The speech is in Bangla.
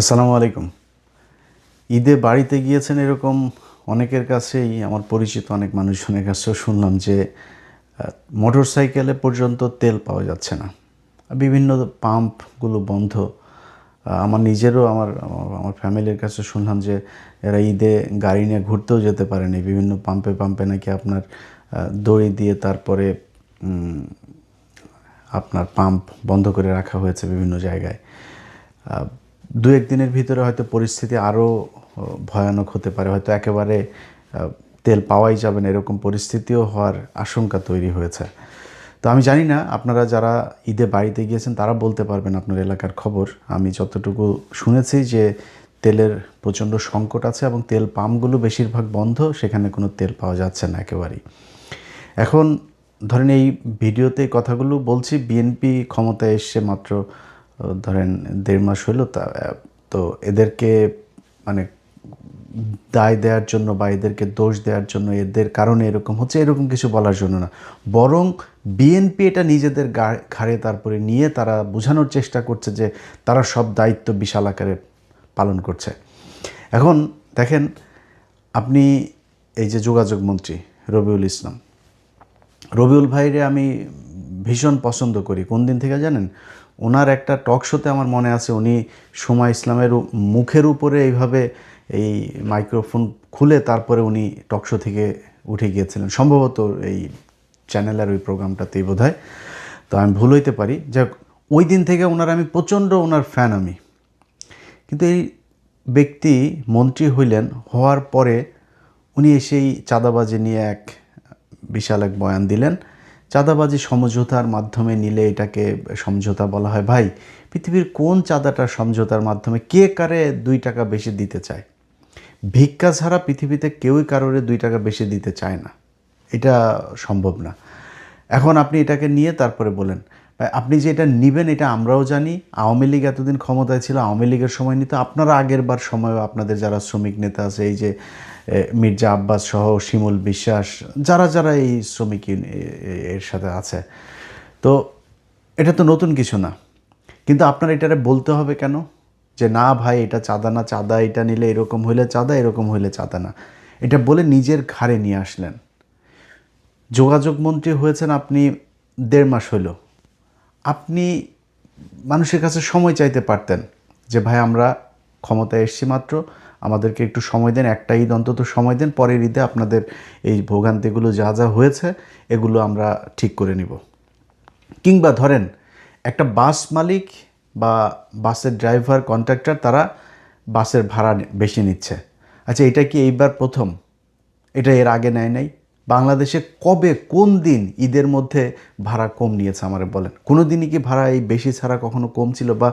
আসসালামু আলাইকুম। ঈদে বাড়িতে গিয়েছেন এরকম অনেকের কাছেই, আমার পরিচিত অনেক মানুষজনের কাছেও শুনলাম যে মোটরসাইকেলে পর্যন্ত তেল পাওয়া যাচ্ছে না। বিভিন্ন পাম্পগুলো বন্ধ। আমার নিজেরও আমার ফ্যামিলির কাছে শুনলাম যে এরা ঈদে গাড়ি নিয়ে ঘুরতেও যেতে পারেনি। বিভিন্ন পাম্পে পাম্পে নাকি আপনার দড়ি দিয়ে তারপরে আপনার পাম্প বন্ধ করে রাখা হয়েছে বিভিন্ন জায়গায়। দু এক দিনের ভিতরে হয়তো পরিস্থিতি আরও ভয়ানক হতে পারে, হয়তো একেবারে তেল পাওয়াই যাবে না এরকম পরিস্থিতিও হওয়ার আশঙ্কা তৈরি হয়েছে। তো আমি জানি না আপনারা যারা ঈদে বাড়িতে গিয়েছেন তারা বলতে পারবেন আপনার এলাকার খবর। আমি যতটুকু শুনেছি যে তেলের প্রচণ্ড সংকট আছে এবং তেল পাম্পগুলো বেশিরভাগ বন্ধ, সেখানে কোনো তেল পাওয়া যাচ্ছে না একেবারেই। এখন ধরেন এই ভিডিওতে কথাগুলো বলছি, বিএনপি ক্ষমতায় এসছে মাত্র ধরেন 1.5 মাস হলো, তো এদেরকে মানে দায় দেওয়ার জন্য বা এদেরকে দোষ দেওয়ার জন্য, এদের কারণে এরকম হচ্ছে এরকম কিছু বলার জন্য না, বরং বিএনপি এটা নিজেদের ঘাড়ে তারপরে নিয়ে তারা বোঝানোর চেষ্টা করছে যে তারা সব দায়িত্ব বিশাল আকারে পালন করছে। এখন দেখেন, আপনি এই যে যোগাযোগ মন্ত্রী রবিউল ইসলাম, রবিউল ভাইরে আমি ভীষণ পছন্দ করি। কোন দিন থেকে জানেন? ওনার একটা টক শোতে আমার মনে আছে উনি সময় ইসলামের মুখের উপরে এইভাবে এই মাইক্রোফোন খুলে তারপরে উনি টক শো থেকে উঠে গিয়েছিলেন, সম্ভবত এই চ্যানেলের ওই প্রোগ্রামটাতেই বোধহয়। তো আমি ভুল হইতে পারি। যাক, ওই দিন থেকে ওনার আমি প্রচণ্ড ওনার ফ্যান আমি। কিন্তু এই ব্যক্তি মন্ত্রী হইলেন, হওয়ার পরে উনি এসেই চাঁদাবাজি নিয়ে বিশাল এক বয়ান দিলেন। চাঁদাবাজি সমঝোতার মাধ্যমে নিলে এটাকে সমঝোতা বলা হয়। ভাই, পৃথিবীর কোন চাঁদাটা সমঝোতার মাধ্যমে? কে কারে 2 টাকা বেশি দিতে চায়? ভিক্ষা ছাড়া পৃথিবীতে কেউই কারোরে 2 টাকা বেশি দিতে চায় না, এটা সম্ভব না। এখন আপনি এটাকে নিয়ে তারপরে বলেন আপনি যে এটা নিবেন এটা আমরাও জানি। আওয়ামী লীগ এতদিন ক্ষমতায় ছিল, আওয়ামী লীগের সময় নিত, আপনারা আগের বার সময়ও আপনাদের যারা শ্রমিক নেতা আছে, এই যে মির্জা আব্বাস সহ শিমুল বিশ্বাস, যারা যারা এই শ্রমিক এর সাথে আছে, তো এটা তো নতুন কিছু না। কিন্তু আপনার এটারে বলতে হবে কেন যে না ভাই এটা চাঁদা না, চাঁদা এটা নিলে এরকম হইলে চাঁদা, এরকম হইলে চাঁদা না? এটা বলে নিজের ঘাড়ে নিয়ে আসলেন। যোগাযোগ মন্ত্রী হয়েছেন আপনি 1.5 মাস হইল। আপনি মানুষের কাছে সময় চাইতে পারতেন যে ভাই আমরা ক্ষমতায় এসছি মাত্র, আমাদেরকে একটু সময় দেন, একটা ঈদ অন্তত সময় দেন, পরের ঈদে আপনাদের এই ভোগান্তিগুলো যা যা হয়েছে এগুলো আমরা ঠিক করে নিব। কিংবা ধরেন একটা বাস মালিক বা বাসের ড্রাইভার, কন্ট্রাক্টর, তারা বাসের ভাড়া বেশি নিচ্ছে। আচ্ছা, এটা কি এইবার প্রথম? এটা এর আগে নেয় নাই? বাংলাদেশে কবে, কোন দিন ঈদের মধ্যে ভাড়া কম নিয়েছে আমারে বলেন? কোনো দিনই কি ভাড়া এই বেশি ছাড়া কখনো কম ছিল? বা